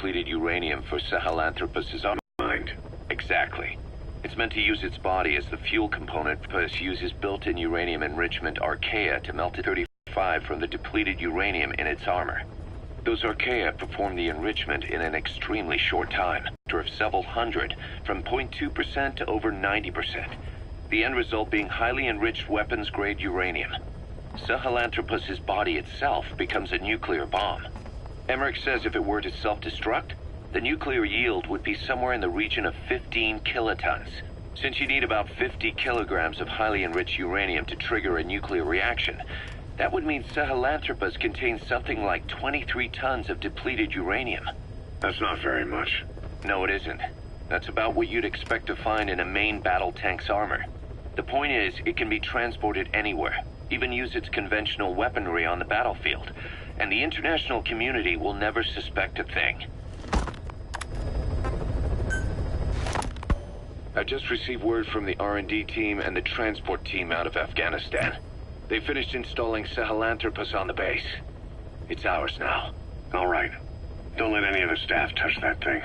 depleted uranium for Sahelanthropus' mind. Exactly. It's meant to use its body as the fuel component, plus uses built-in uranium enrichment archaea to melt it 35 from the depleted uranium in its armor. Those archaea perform the enrichment in an extremely short time, of several hundred, from 0.2% to over 90%. The end result being highly enriched weapons-grade uranium. Sahelanthropus' body itself becomes a nuclear bomb. Emmerich says if it were to self-destruct, the nuclear yield would be somewhere in the region of 15 kilotons. Since you need about 50 kilograms of highly enriched uranium to trigger a nuclear reaction, that would mean Sahelanthropus contains something like 23 tons of depleted uranium. That's not very much. No, it isn't. That's about what you'd expect to find in a main battle tank's armor. The point is, it can be transported anywhere, even use its conventional weaponry on the battlefield, and the international community will never suspect a thing. I just received word from the R&D team and the transport team out of Afghanistan. They finished installing Sahelanthropus on the base. It's ours now. All right. Don't let any of the staff touch that thing.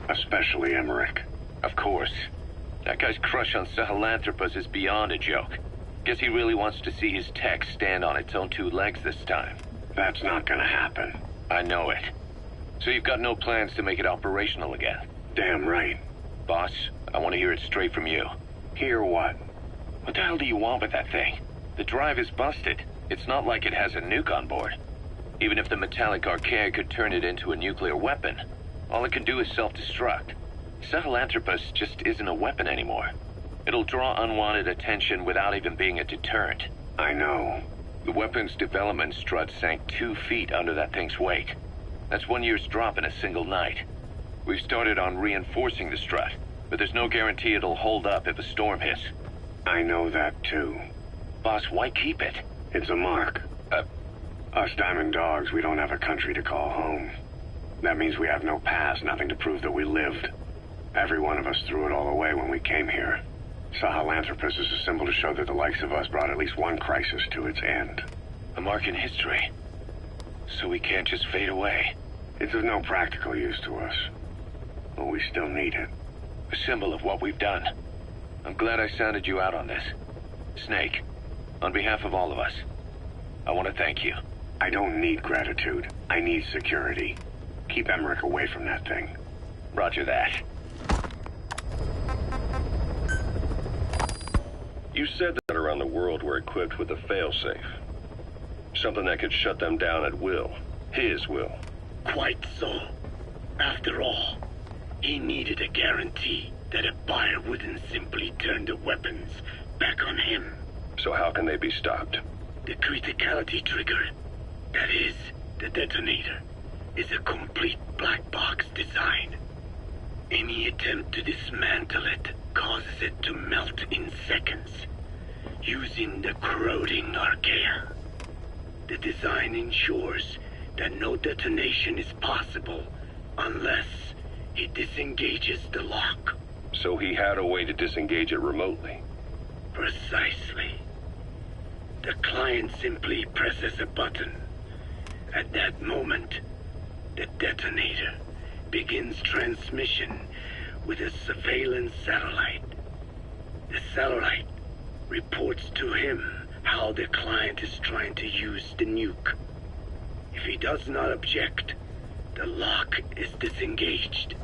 Especially Emmerich. Of course. That guy's crush on Sahelanthropus is beyond a joke. Guess he really wants to see his tech stand on its own two legs this time. That's not gonna happen. I know it. So you've got no plans to make it operational again? Damn right. Boss, I want to hear it straight from you. Hear what? What the hell do you want with that thing? The drive is busted. It's not like it has a nuke on board. Even if the metallic archaea could turn it into a nuclear weapon, all it can do is self-destruct. Sahelanthropus just isn't a weapon anymore. It'll draw unwanted attention without even being a deterrent. I know. The weapons development strut sank 2 feet under that thing's weight. That's 1 year's drop in a single night. We've started on reinforcing the strut, but there's no guarantee it'll hold up if a storm hits. I know that too. Boss, why keep it? It's a mark. Us Diamond Dogs, we don't have a country to call home. That means we have no past, nothing to prove that we lived. Every one of us threw it all away when we came here. Sahelanthropus is a symbol to show that the likes of us brought at least one crisis to its end. A mark in history. So we can't just fade away. It's of no practical use to us. But we still need it. A symbol of what we've done. I'm glad I sounded you out on this. Snake, on behalf of all of us, I want to thank you. I don't need gratitude. I need security. Keep Emmerich away from that thing. Roger that. You said that around the world we're equipped with a failsafe. Something that could shut them down at will. His will. Quite so. After all, he needed a guarantee that a buyer wouldn't simply turn the weapons back on him. So how can they be stopped? The criticality trigger, that is, the detonator, is a complete black box design. Any attempt to dismantle it causes it to melt in seconds, using the corroding archaea. The design ensures that no detonation is possible unless he disengages the lock. So he had a way to disengage it remotely. Precisely. The client simply presses a button. At that moment, the detonator begins transmission with a surveillance satellite. The satellite reports to him how the client is trying to use the nuke. If he does not object, the lock is disengaged.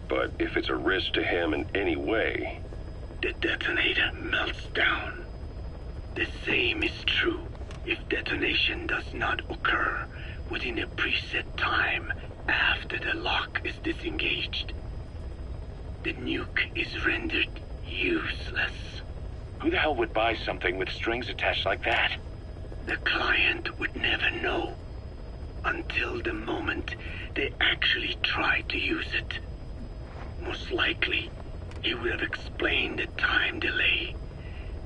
But if it's a risk to him in any way... The detonator melts down. The same is true if detonation does not occur within a preset time after the lock is disengaged. The nuke is rendered useless. Who the hell would buy something with strings attached like that? The client would never know until the moment they actually try to use it. Most likely, he would have explained the time delay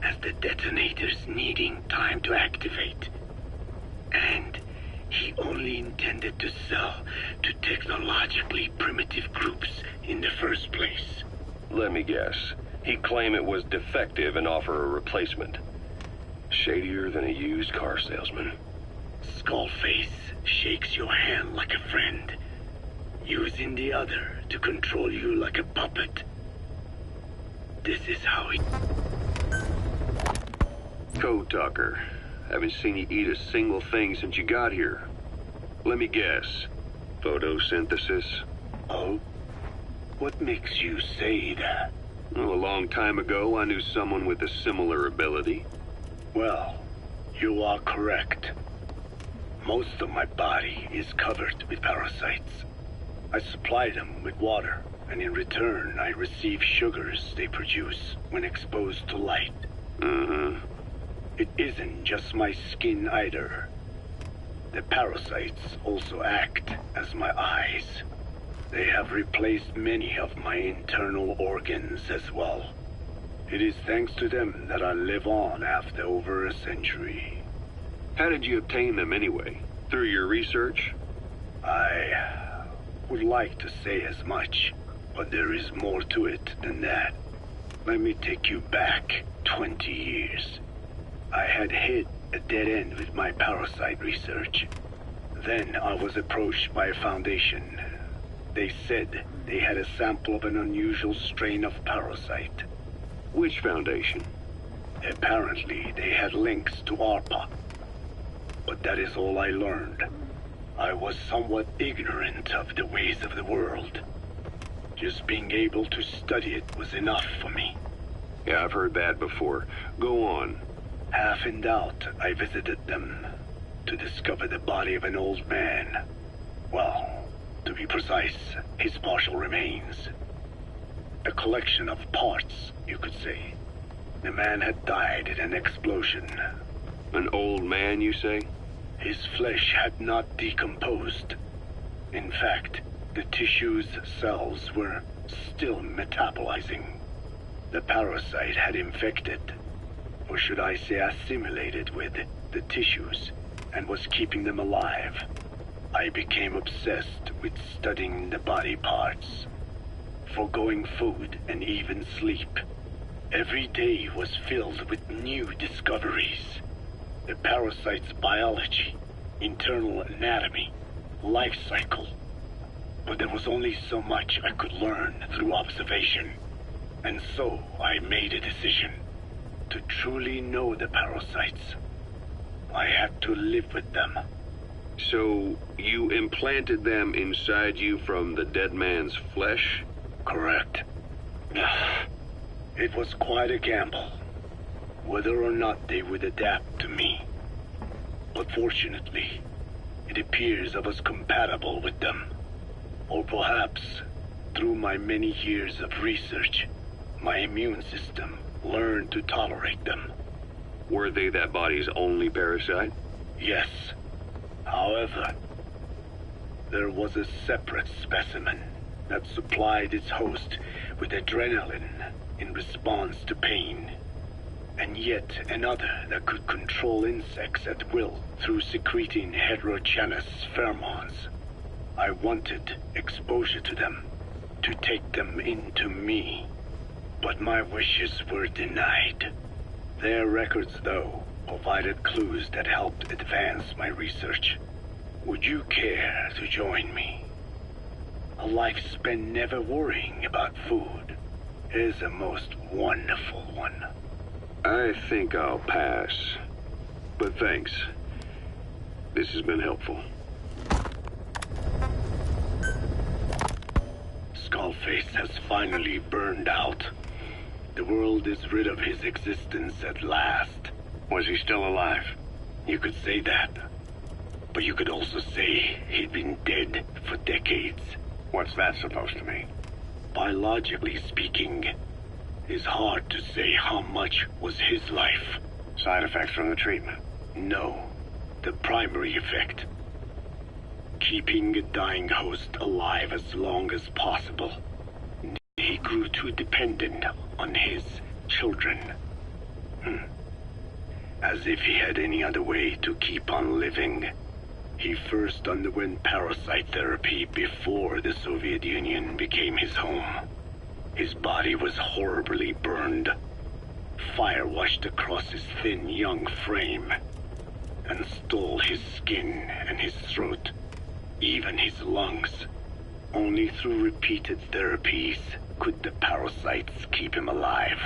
as the detonators needing time to activate. And he only intended to sell to technologically primitive groups in the first place. Let me guess. He'd claim it was defective and offer a replacement. Shadier than a used car salesman. Skullface shakes your hand like a friend. using the other to control you like a puppet. This is how he... Code Talker. Haven't seen you eat a single thing since you got here. Let me guess. Photosynthesis? Oh? What makes you say that? Well, a long time ago, I knew someone with a similar ability. Well, you are correct. Most of my body is covered with parasites. I supply them with water, and in return I receive sugars they produce when exposed to light. It isn't just my skin either. The parasites also act as my eyes. They have replaced many of my internal organs as well. It is thanks to them that I live on after over a century. How did you obtain them anyway? Through your research? I would like to say as much, but there is more to it than that. Let me take you back 20 years. I had hit a dead end with my parasite research. Then I was approached by a foundation. They said they had a sample of an unusual strain of parasite. Which foundation? Apparently, they had links to ARPA. But that is all I learned. I was somewhat ignorant of the ways of the world. Just being able to study it was enough for me. Yeah, I've heard that before. Go on. Half in doubt, I visited them to discover the body of an old man. Well, to be precise, his partial remains. A collection of parts, you could say. The man had died in an explosion. An old man, you say? His flesh had not decomposed. In fact, the tissue's cells were still metabolizing. The parasite had infected, or should I say assimilated with, the tissues, and was keeping them alive. I became obsessed with studying the body parts, foregoing food and even sleep. Every day was filled with new discoveries. The parasite's biology, internal anatomy, life cycle. But there was only so much I could learn through observation. And so I made a decision. To truly know the parasites, I had to live with them. So, you implanted them inside you from the dead man's flesh? Correct. It was quite a gamble, whether or not they would adapt to me. But fortunately, it appears I was compatible with them. Or perhaps, through my many years of research, my immune system learned to tolerate them. Were they that body's only parasite? Yes. However, there was a separate specimen that supplied its host with adrenaline in response to pain, and yet another that could control insects at will through secreting heterogeneous pheromones. I wanted exposure to them, to take them into me, but my wishes were denied. Their records, though, provided clues that helped advance my research. Would you care to join me? A life spent never worrying about food is a most wonderful one. I think I'll pass. But thanks. This has been helpful. Skullface has finally burned out. The world is rid of his existence at last. Was he still alive? You could say that. But you could also say he'd been dead for decades. What's that supposed to mean? Biologically speaking, it's hard to say how much was his life. Side effects from the treatment? No, the primary effect. Keeping a dying host alive as long as possible. He grew too dependent on his children. As if he had any other way to keep on living. He first underwent parasite therapy before the Soviet Union became his home. His body was horribly burned. Fire washed across his thin young frame and stole his skin and his throat, even his lungs. Only through repeated therapies could the parasites keep him alive.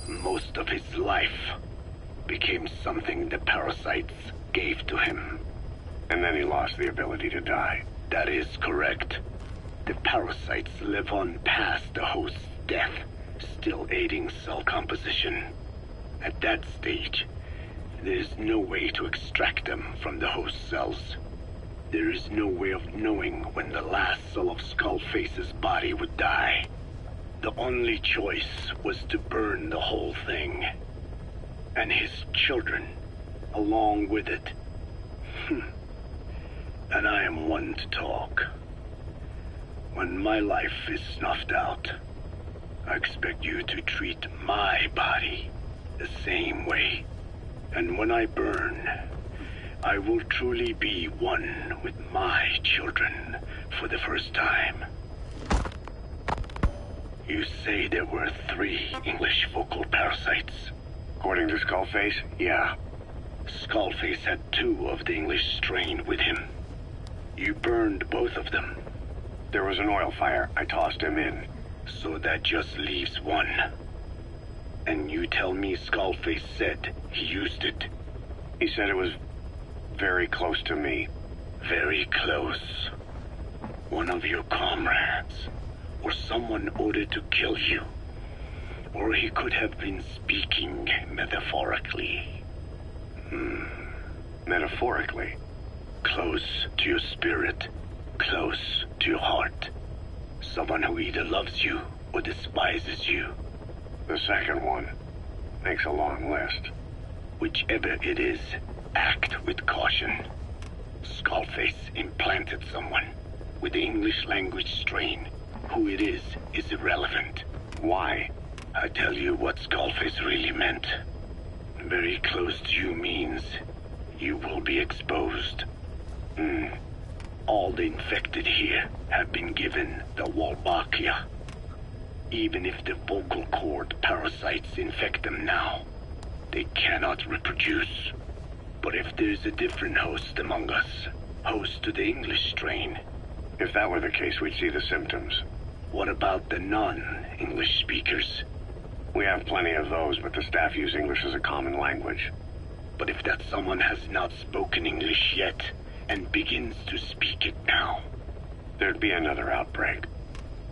Most of his life became something the parasites gave to him. And then he lost the ability to die. That is correct. The parasites live on past the host's death, still aiding cell composition. At that stage, there is no way to extract them from the host cells. There is no way of knowing when the last cell of Skullface's body would die. The only choice was to burn the whole thing. And his children, along with it. And I am one to talk. When my life is snuffed out, I expect you to treat my body the same way. And when I burn, I will truly be one with my children for the first time. You say there were 3 English vocal parasites. According to Skullface, yeah. Skullface had 2 of the English strain with him. You burned both of them. There was an oil fire. I tossed him in. So that just leaves 1. And you tell me Skullface said he used it. He said it was very close to me. Very close. One of your comrades, or someone ordered to kill you. Or he could have been speaking metaphorically. Metaphorically? Close to your spirit, close to your heart. Someone who either loves you or despises you. The second one makes a long list. Whichever it is, act with caution. Skullface implanted someone with the English language strain. Who it is irrelevant. Why? I tell you what Skullface really meant. Very close to you means you will be exposed. All the infected here have been given the Wolbachia. Even if the vocal cord parasites infect them now, they cannot reproduce. But if there's a different host among us, host to the English strain. If that were the case, we'd see the symptoms. What about the non-English speakers? We have plenty of those, but the staff use English as a common language. But if that someone has not spoken English yet, and begins to speak it now, there'd be another outbreak.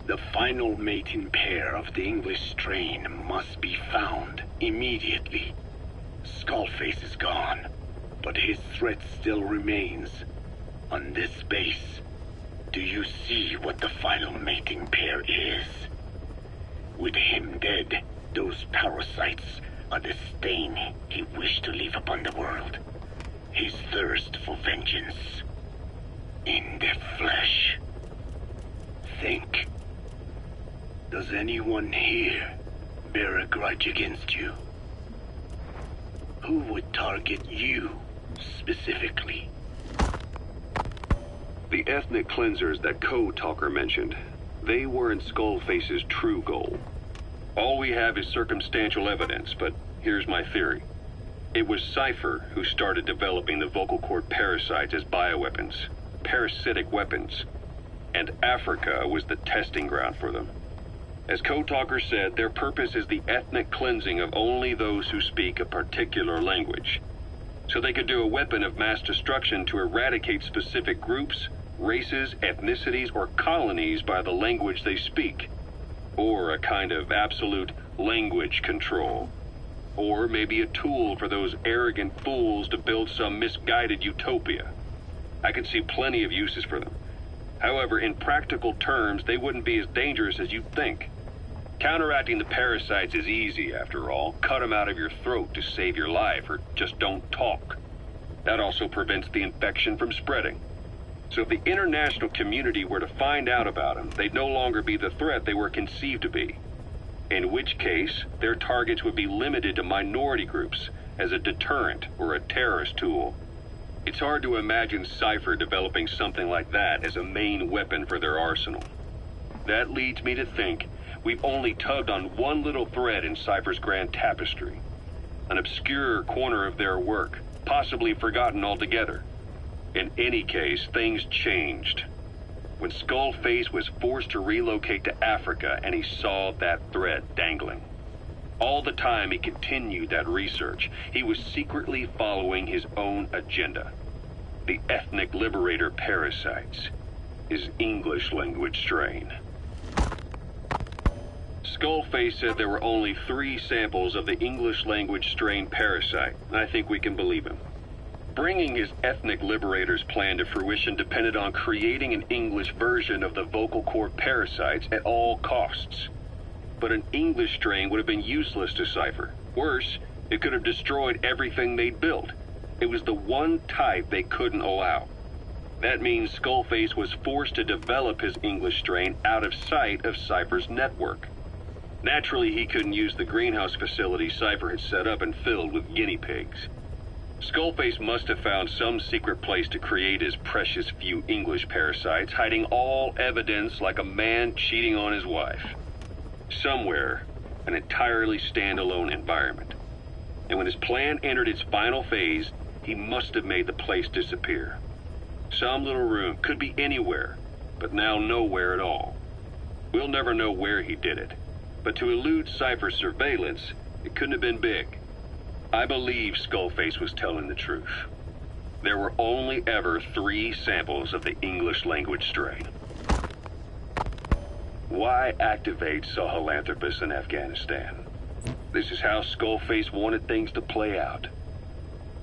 The final mating pair of the English strain must be found immediately. Skullface is gone, but his threat still remains. On this base, do you see what the final mating pair is? With him dead, those parasites are the stain he wished to leave upon the world. His thirst for vengeance. In their flesh. Think. Does anyone here bear a grudge against you? Who would target you, specifically? The ethnic cleansers that Code Talker mentioned, they weren't Skullface's true goal. All we have is circumstantial evidence, but here's my theory. It was Cypher who started developing the vocal cord parasites as bioweapons, parasitic weapons, and Africa was the testing ground for them. As Code Talker said, their purpose is the ethnic cleansing of only those who speak a particular language. So they could do a weapon of mass destruction to eradicate specific groups, races, ethnicities, or colonies by the language they speak. Or a kind of absolute language control. Or maybe a tool for those arrogant fools to build some misguided utopia. I can see plenty of uses for them. However, in practical terms, they wouldn't be as dangerous as you'd think. Counteracting the parasites is easy, after all. Cut them out of your throat to save your life, or just don't talk. That also prevents the infection from spreading. So if the international community were to find out about them, they'd no longer be the threat they were conceived to be. In which case, their targets would be limited to minority groups as a deterrent or a terrorist tool. It's hard to imagine Cypher developing something like that as a main weapon for their arsenal. That leads me to think we've only tugged on one little thread in Cypher's grand tapestry. An obscure corner of their work, possibly forgotten altogether. In any case, things changed. when Skullface was forced to relocate to Africa and he saw that thread dangling. All the time he continued that research, he was secretly following his own agenda. The ethnic liberator parasites, his English language strain. Skullface said there were only 3 samples of the English language strain parasite, and I think we can believe him. Bringing his ethnic liberator's plan to fruition depended on creating an English version of the vocal cord parasites at all costs. But an English strain would have been useless to Cypher. Worse, it could have destroyed everything they'd built. It was the one type they couldn't allow. That means Skullface was forced to develop his English strain out of sight of Cypher's network. Naturally, he couldn't use the greenhouse facility Cypher had set up and filled with guinea pigs. Skullface must have found some secret place to create his precious few English parasites, hiding all evidence like a man cheating on his wife. Somewhere, an entirely standalone environment. And when his plan entered its final phase, he must have made the place disappear. Some little room, could be anywhere, but now nowhere at all. We'll never know where he did it, but to elude Cypher's surveillance, it couldn't have been big. I believe Skullface was telling the truth. There were only ever 3 samples of the English language strain. Why activate Sahelanthropus in Afghanistan? This is how Skullface wanted things to play out.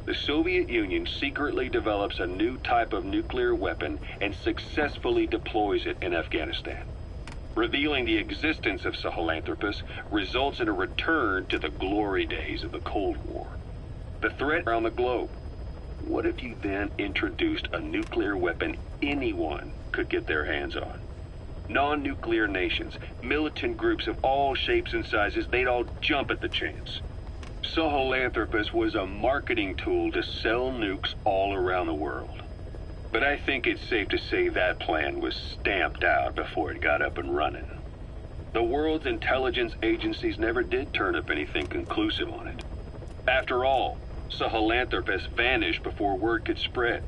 The Soviet Union secretly develops a new type of nuclear weapon and successfully deploys it in Afghanistan. Revealing the existence of Sahelanthropus results in a return to the glory days of the Cold War. The threat around the globe. What if you then introduced a nuclear weapon anyone could get their hands on? Non-nuclear nations, militant groups of all shapes and sizes, they'd all jump at the chance. Sahelanthropus was a marketing tool to sell nukes all around the world. But I think it's safe to say that plan was stamped out before it got up and running. The world's intelligence agencies never did turn up anything conclusive on it. After all, Sahelanthropus vanished before word could spread.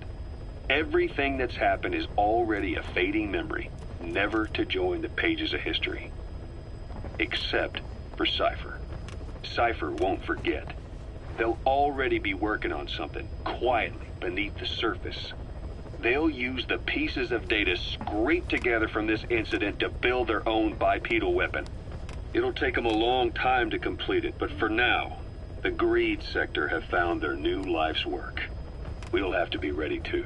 Everything that's happened is already a fading memory, never to join the pages of history. Except for Cypher. Cypher won't forget. They'll already be working on something, quietly beneath the surface. They'll use the pieces of data scraped together from this incident to build their own bipedal weapon. It'll take them a long time to complete it, but for now, the greed sector have found their new life's work. We'll have to be ready too.